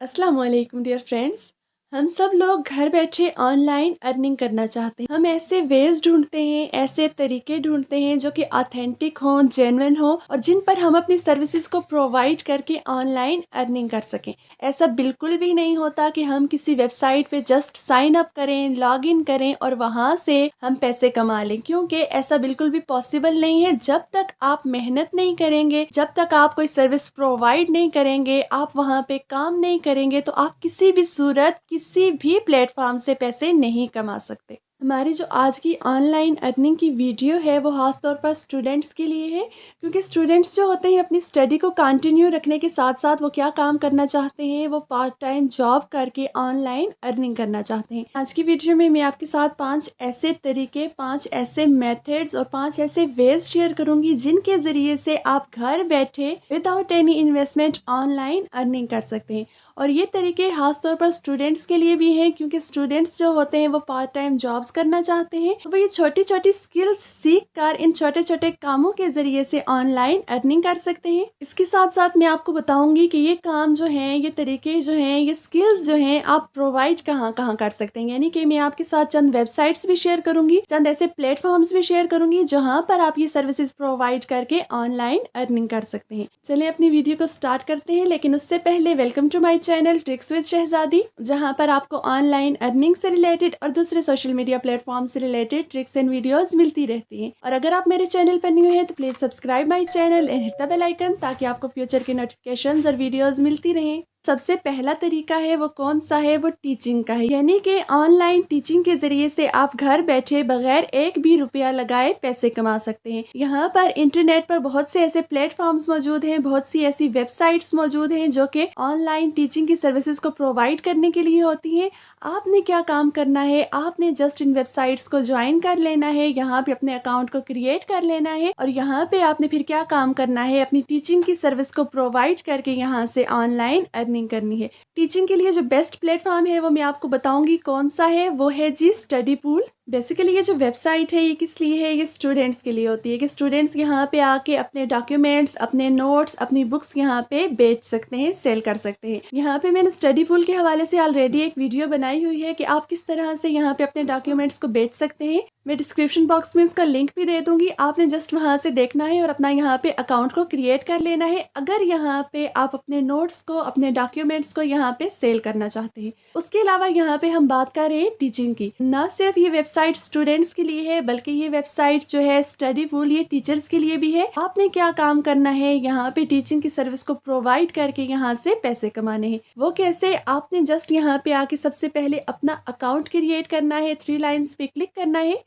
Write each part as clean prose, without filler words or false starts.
अस्सलाम वालेकुम dear friends. हम सब लोग घर बैठे ऑनलाइन अर्निंग करना चाहते हैं। हम ऐसे वेज ढूंढते हैं, ऐसे तरीके ढूंढते हैं जो कि ऑथेंटिक हों, जेन्युइन हो और जिन पर हम अपनी सर्विसेज को प्रोवाइड करके ऑनलाइन अर्निंग कर सकें। ऐसा बिल्कुल भी नहीं होता कि हम किसी वेबसाइट पे जस्ट साइन अप करें, लॉग इन करें और वहाँ से हम पैसे कमा लें, क्योंकि ऐसा बिल्कुल भी पॉसिबल नहीं है। जब तक आप मेहनत नहीं करेंगे, जब तक आप कोई सर्विस प्रोवाइड नहीं करेंगे, आप वहाँ पे काम नहीं करेंगे, तो आप किसी भी सूरत किसी भी प्लेटफॉर्म से पैसे नहीं कमा सकते। हमारी जो आज की ऑनलाइन अर्निंग की वीडियो है वो खास तौर पर स्टूडेंट्स के लिए है, क्योंकि स्टूडेंट्स जो होते हैं अपनी स्टडी को कंटिन्यू रखने के साथ साथ वो क्या काम करना चाहते हैं, वो पार्ट टाइम जॉब करके ऑनलाइन अर्निंग करना चाहते हैं। आज की वीडियो में मैं आपके साथ 5 ऐसे तरीके, 5 ऐसे मेथड्स और 5 ऐसे वेज शेयर करूंगी जिनके ज़रिए से आप घर बैठे without any investment online earning कर सकते हैं। और ये तरीके खास तौर पर स्टूडेंट्स के लिए भी हैं, क्योंकि स्टूडेंट्स जो होते हैं वो पार्ट टाइम जॉब्स करना चाहते हैं, तो वो ये छोटी छोटी स्किल्स सीख कर इन छोटे छोटे कामों के जरिए से ऑनलाइन अर्निंग कर सकते हैं। इसके साथ साथ मैं आपको बताऊंगी कि ये काम जो है, ये तरीके जो हैं, ये स्किल्स जो हैं, आप प्रोवाइड कहाँ कहाँ कर सकते हैं। यानी कि मैं आपके साथ चंद वेबसाइट्स भी शेयर करूंगी, चंद ऐसे प्लेटफॉर्म्स भी शेयर करूंगी जहाँ पर आप ये सर्विसेज प्रोवाइड करके ऑनलाइन अर्निंग कर सकते हैं। चलिए अपनी वीडियो को स्टार्ट करते हैं, लेकिन उससे पहले welcome to my channel tricks with Shahzadi, जहां पर आपको ऑनलाइन अर्निंग से रिलेटेड और दूसरे सोशल मीडिया प्लेटफॉर्म से रिलेटेड ट्रिक्स एंड वीडियोस मिलती रहती हैं। और अगर आप मेरे चैनल पर न्यू हैं तो please subscribe my channel and hit the bell icon, ताकि आपको फ्यूचर के नोटिफिकेशंस और वीडियोस मिलती रहें। सबसे पहला तरीका है वो कौन सा है, वो टीचिंग का है। यानी कि ऑनलाइन टीचिंग के जरिए से आप घर बैठे बगैर एक भी रुपया लगाए पैसे कमा सकते हैं। यहाँ पर इंटरनेट पर बहुत से ऐसे प्लेटफॉर्म्स मौजूद हैं, बहुत सी ऐसी वेबसाइट्स मौजूद हैं जो कि ऑनलाइन टीचिंग की सर्विसेज को प्रोवाइड करने के लिए होती हैं। आपने क्या काम करना है, आपने जस्ट इन वेबसाइट्स को ज्वाइन कर लेना है, यहाँ पे अपने अकाउंट को क्रिएट कर लेना है और यहाँ पे आपने फिर क्या काम करना है, अपनी टीचिंग की सर्विस को प्रोवाइड करके यहाँ से ऑनलाइन अर्निंग करनी है। टीचिंग के लिए जो बेस्ट प्लेटफॉर्म है वो मैं आपको बताऊंगी कौन सा है, वो है जी स्टडी पूल। बेसिकली ये जो वेबसाइट है ये किस लिए है, ये स्टूडेंट्स के लिए होती है कि स्टूडेंट्स यहाँ पे आके अपने डॉक्यूमेंट्स, अपने नोट्स, अपनी बुक्स यहाँ पे बेच सकते हैं, सेल कर सकते हैं। यहाँ पे मैंने स्टडी पूल के हवाले से ऑलरेडी एक वीडियो बनाई हुई है कि आप किस तरह से यहाँ पे अपने डॉक्यूमेंट्स को बेच सकते हैं। मैं डिस्क्रिप्शन बॉक्स में उसका लिंक भी दे दूंगी, आपने जस्ट वहां से देखना है और अपना यहाँ पे अकाउंट को क्रिएट कर लेना है, अगर यहाँ पे आप अपने नोट्स को, अपने डॉक्यूमेंट्स को यहाँ पे सेल करना चाहते हैं। उसके अलावा यहाँ पे हम बात कर रहे हैं टीचिंग की। ना सिर्फ ये वेबसाइट स्टूडेंट्स के लिए है, बल्कि ये वेबसाइट जो है स्टडी पूल, ये टीचर्स के लिए भी है। आपने क्या काम करना है, यहाँ पे टीचिंग की सर्विस को प्रोवाइड करके यहाँ से पैसे कमाने हैं। वो कैसे, आपने जस्ट यहाँ पे आके सबसे पहले अपना अकाउंट क्रिएट करना है, 3 लाइन्स पे क्लिक करना है।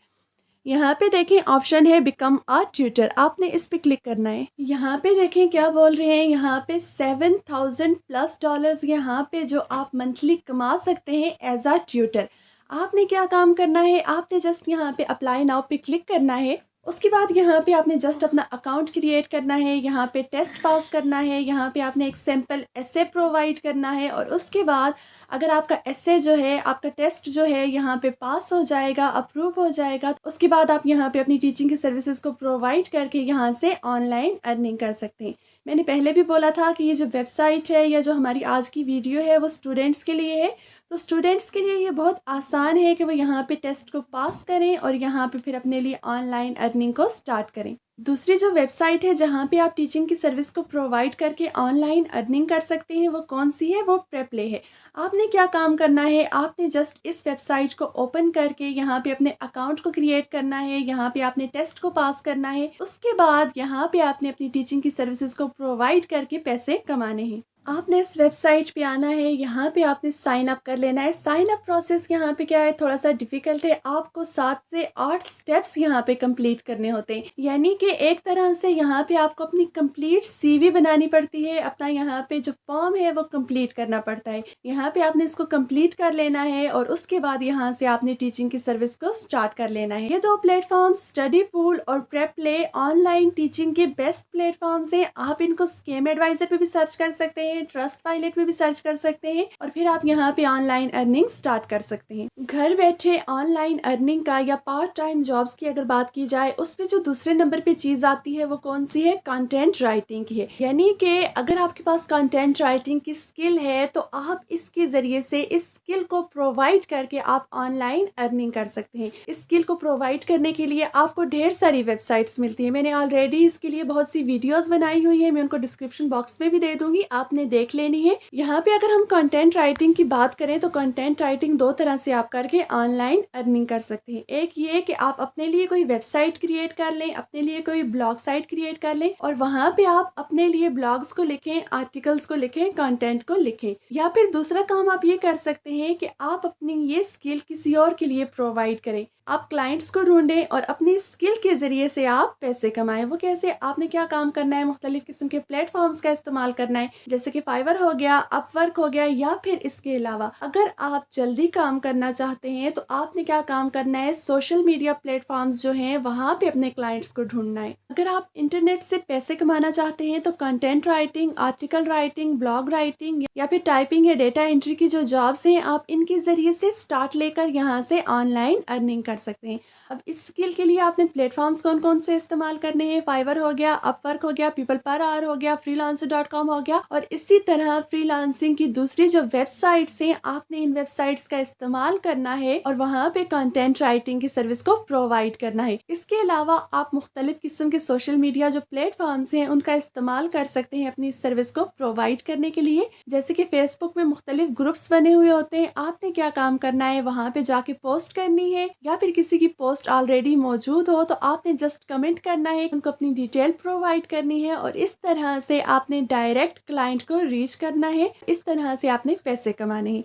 यहाँ पे देखें ऑप्शन है बिकम अ ट्यूटर, आपने इस पे क्लिक करना है। यहाँ पे देखें क्या बोल रहे हैं, यहाँ पे $7,000+ यहाँ पे जो आप मंथली कमा सकते हैं एज अ ट्यूटर। आपने क्या काम करना है, आपने जस्ट यहाँ पे अप्लाई नाउ पे क्लिक करना है। उसके बाद यहाँ पे आपने जस्ट अपना अकाउंट क्रिएट करना है, यहाँ पे टेस्ट पास करना है, यहाँ पे आपने एक सैम्पल एसे प्रोवाइड करना है और उसके बाद अगर आपका एसे जो है, आपका टेस्ट जो है यहाँ पे पास हो जाएगा, अप्रूव हो जाएगा, तो उसके बाद आप यहाँ पे अपनी टीचिंग की सर्विसेज को प्रोवाइड करके यहाँ से ऑनलाइन अर्निंग कर सकते हैं। मैंने पहले भी बोला था कि ये जो वेबसाइट है या जो हमारी आज की वीडियो है वो स्टूडेंट्स के लिए है। तो स्टूडेंट्स के लिए ये बहुत आसान है कि वो यहाँ पे टेस्ट को पास करें और यहाँ पे फिर अपने लिए ऑनलाइन अर्निंग को स्टार्ट करें। दूसरी जो वेबसाइट है जहाँ पे आप टीचिंग की सर्विस को प्रोवाइड करके ऑनलाइन अर्निंग कर सकते हैं, वो कौन सी है, वो प्रेपले है। आपने क्या काम करना है, आपने जस्ट इस वेबसाइट को ओपन करके यहाँ पे अपने अकाउंट को क्रिएट करना है, यहाँ पे आपने टेस्ट को पास करना है, उसके बाद यहाँ पे आपने अपनी टीचिंग की सर्विसेज को प्रोवाइड करके पैसे कमाने हैं। आपने इस वेबसाइट पे आना है, यहाँ पे आपने साइन अप कर लेना है। साइन अप प्रोसेस यहाँ पे क्या है, थोड़ा सा डिफिकल्ट है, आपको 7 से 8 स्टेप्स यहाँ पे कंप्लीट करने होते हैं। यानी कि एक तरह से यहाँ पे आपको अपनी कंप्लीट सीवी बनानी पड़ती है, अपना यहाँ पे जो फॉर्म है वो कंप्लीट करना पड़ता है। यहाँ पे आपने इसको कंप्लीट कर लेना है और उसके बाद यहाँ से आपने टीचिंग की सर्विस को स्टार्ट कर लेना है। ये 2 प्लेटफॉर्म स्टडी पूल और प्रेपले ऑनलाइन टीचिंग के बेस्ट प्लेटफॉर्म्स हैं। आप इनको स्केम एडवाइजर पे भी सर्च कर सकते हैं, हैं, ट्रस्ट पायलट में भी सर्च कर सकते हैं और फिर आप यहाँ पे ऑनलाइन अर्निंग स्टार्ट कर सकते हैं। घर बैठे ऑनलाइन अर्निंग का या पार्ट टाइम जॉब्स की अगर बात की जाए, उसपे जो दूसरे नंबर पे चीज आती है वो कौन सी है? कंटेंट राइटिंग की है। यानी कि अगर आपके पास कंटेंट राइटिंग की स्किल है तो आप इसके जरिए से इस स्किल को प्रोवाइड करके आप ऑनलाइन अर्निंग कर सकते हैं। इस स्किल को प्रोवाइड करने के लिए आपको ढेर सारी वेबसाइट्स मिलती है। मैंने ऑलरेडी इसके लिए बहुत सी वीडियोस बनाई हुई है, मैं उनको डिस्क्रिप्शन बॉक्स में भी दे दूंगी, आपने देख लेनी है। यहाँ पे अगर हम कंटेंट राइटिंग की बात करें तो कंटेंट राइटिंग दो तरह से आप करके ऑनलाइन अर्निंग कर सकते हैं। एक ये कि आप अपने लिए कोई वेबसाइट क्रिएट कर लें, अपने लिए कोई ब्लॉग साइट क्रिएट कर लें और वहां पे आप अपने लिए ब्लॉग्स को लिखें, आर्टिकल्स को लिखें, कंटेंट को लिखें। या फिर दूसरा काम आप ये कर सकते हैं कि आप अपनी ये स्किल किसी और के लिए प्रोवाइड करें। आप क्लाइंट्स को ढूंढें और अपनी स्किल के जरिए से आप पैसे कमाएं। वो कैसे? आपने क्या काम करना है, मुख्तलिफ किस्म के प्लेटफॉर्म्स का इस्तेमाल करना है, जैसे कि फाइवर हो गया, अपवर्क हो गया, या फिर इसके अलावा अगर आप जल्दी काम करना चाहते हैं तो आपने क्या काम करना है, सोशल मीडिया प्लेटफॉर्म्स जो हैं वहां पे अपने क्लाइंट्स को ढूंढना है। अगर आप इंटरनेट से पैसे कमाना चाहते हैं तो content writing, article writing, blog writing या फिर टाइपिंग या डेटा एंट्री की जो जॉब्स हैं, आप इनके जरिए से स्टार्ट लेकर यहाँ से ऑनलाइन अर्निंग कर सकते हैं। अब इस स्किल के लिए आपने प्लेटफॉर्म्स कौन कौन से इस्तेमाल करने हैं? फाइवर हो गया, अपवर्क हो गया, पीपल पर आवर हो गया, freelancer.com हो गया, और इसी तरह फ्रीलांसिंग की दूसरी जो वेबसाइट्स हैं, आपने इन वेबसाइट्स का इस्तेमाल करना है और वहां पे कंटेंट राइटिंग की सर्विस को प्रोवाइड करना है। इसके अलावा आप मुख्तलिफ किस्म के सोशल मीडिया जो प्लेटफॉर्म्स हैं उनका इस्तेमाल कर सकते हैं अपनी सर्विस को प्रोवाइड करने के लिए। जैसे कि फेसबुक में मुख्तलिफ ग्रुप्स बने हुए होते हैं, आपने क्या काम करना है, वहां पे जाके पोस्ट करनी है, या फिर किसी की पोस्ट ऑलरेडी मौजूद हो तो आपने जस्ट कमेंट करना है, उनको अपनी डिटेल प्रोवाइड करनी है और इस तरह से आपने डायरेक्ट क्लाइंट को रीच करना है। इस तरह से आपने पैसे कमाने हैं।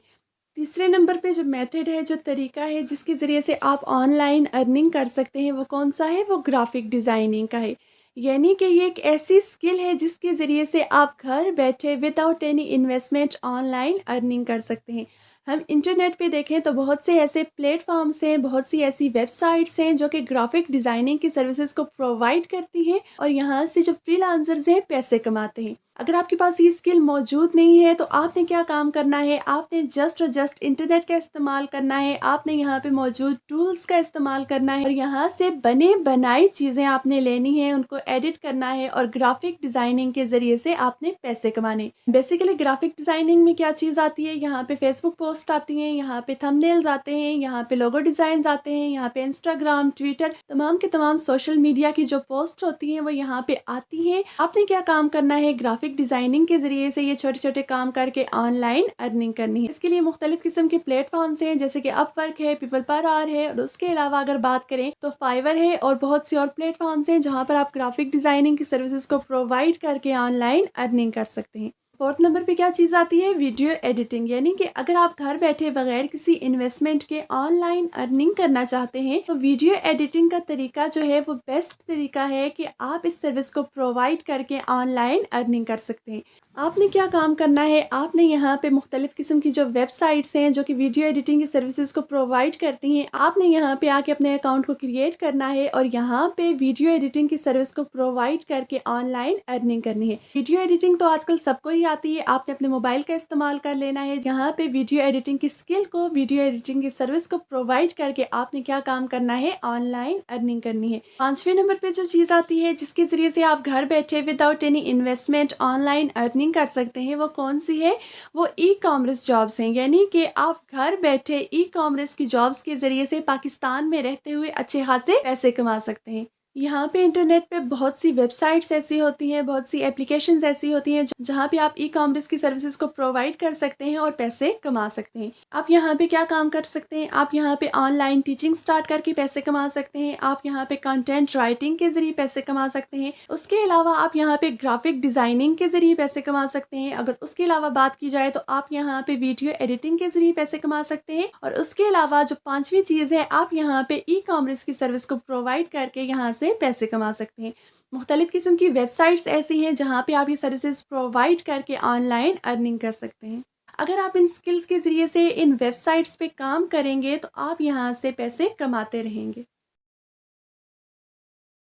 तीसरे नंबर पे जो मेथड है, जो तरीका है जिसके ज़रिए से आप ऑनलाइन अर्निंग कर सकते हैं, वो कौन सा है? वो ग्राफिक डिज़ाइनिंग का है। यानी कि ये एक ऐसी स्किल है जिसके ज़रिए से आप घर बैठे without any investment online earning कर सकते हैं। हम इंटरनेट पे देखें तो बहुत से ऐसे प्लेटफॉर्म्स हैं, बहुत सी ऐसी वेबसाइट्स हैं जो कि ग्राफिक डिज़ाइनिंग की सर्विसेज को प्रोवाइड करती हैं और यहाँ से जो फ्रीलांसर्स हैं पैसे कमाते हैं। अगर आपके पास ये स्किल मौजूद नहीं है तो आपने क्या काम करना है, आपने जस्ट इंटरनेट का इस्तेमाल करना है, आपने यहाँ पे मौजूद टूल्स का इस्तेमाल करना है और यहाँ से बने बनाई चीज़ें आपने लेनी है, उनको एडिट करना है और ग्राफिक डिज़ाइनिंग के ज़रिए से आपने पैसे कमाने। बेसिकली ग्राफिक डिज़ाइनिंग में क्या चीज़ आती है, यहाँ पे फेसबुक पोस्ट आती हैं, यहाँ पे थंबनेल्स आते हैं, यहाँ पे लोगो डिज़ाइन आते हैं, यहाँ पे इंस्टाग्राम, ट्विटर, तमाम के तमाम सोशल मीडिया की जो पोस्ट होती हैं वो यहाँ पे आती हैं। आपने क्या काम करना है, ग्राफिक डिजाइनिंग के जरिए से ये छोटे छोटे काम करके ऑनलाइन अर्निंग करनी है। इसके लिए मुख्तलिफ किस्म के प्लेटफॉर्म्स हैं, जैसे कि अपवर्क है, पीपल पर आवर है, और उसके अलावा अगर बात करें तो फाइवर है और बहुत सी और प्लेटफॉर्म्स हैं जहां पर आप ग्राफिक डिजाइनिंग की सर्विसेज को प्रोवाइड करके ऑनलाइन अर्निंग कर सकते हैं। फोर्थ नंबर पे क्या चीज़ आती है? Video editing. यानी कि अगर आप घर बैठे बगैर किसी इन्वेस्टमेंट के ऑनलाइन अर्निंग करना चाहते हैं तो वीडियो एडिटिंग का तरीका जो है वो बेस्ट तरीका है कि आप इस सर्विस को प्रोवाइड करके ऑनलाइन अर्निंग कर सकते हैं। आपने क्या काम करना है, आपने यहाँ पे मुख्तलिफ किस्म की जो वेबसाइट्स हैं जो कि वीडियो एडिटिंग की सर्विसेज को प्रोवाइड करती हैं, आपने यहाँ पे आके अपने अकाउंट को क्रिएट करना है और यहाँ पे वीडियो एडिटिंग की सर्विस को प्रोवाइड करके ऑनलाइन अर्निंग करनी है। वीडियो एडिटिंग तो आजकल सबको ही आती है, आपने अपने मोबाइल का इस्तेमाल कर लेना है। यहाँ पे वीडियो एडिटिंग की स्किल को, वीडियो एडिटिंग की सर्विस को प्रोवाइड करके आपने क्या काम करना है, ऑनलाइन अर्निंग करनी है। पांचवें नंबर पे जो चीज़ आती है जिसके जरिए से आप घर बैठे without any investment online earning कर सकते हैं, वो कौन सी है? वो ई कॉमर्स जॉब्स हैं। यानी कि आप घर बैठे ई कॉमर्स की जॉब्स के जरिए से पाकिस्तान में रहते हुए अच्छे खासे पैसे कमा सकते हैं। यहाँ पे इंटरनेट पे बहुत सी वेबसाइट्स ऐसी होती हैं, बहुत सी एप्लीकेशंस ऐसी होती हैं जहाँ पे आप ई कॉमर्स की सर्विसेज को प्रोवाइड कर सकते हैं और पैसे कमा सकते हैं। आप यहाँ पे क्या काम कर सकते हैं, आप यहाँ पे ऑनलाइन टीचिंग स्टार्ट करके पैसे कमा सकते हैं, आप यहाँ पे कंटेंट राइटिंग के जरिए पैसे कमा सकते हैं। उसके अलावा आप यहाँ पे ग्राफिक डिज़ाइनिंग के जरिए पैसे कमा सकते हैं। अगर उसके अलावा बात की जाए तो आप यहाँ पे वीडियो एडिटिंग के जरिए पैसे कमा सकते हैं। और उसके अलावा जो पांचवी चीज़ है, आप यहाँ पे ई कॉमर्स की सर्विस को प्रोवाइड करके यहाँ से पैसे कमा सकते हैं। मुख्तलिफ किस्म की वेबसाइट्स ऐसी हैं जहाँ पे आप ये सर्विसेज प्रोवाइड करके ऑनलाइन अर्निंग कर सकते हैं। अगर आप इन स्किल्स के ज़रिए से इन वेबसाइट्स पे काम करेंगे तो आप यहाँ से पैसे कमाते रहेंगे।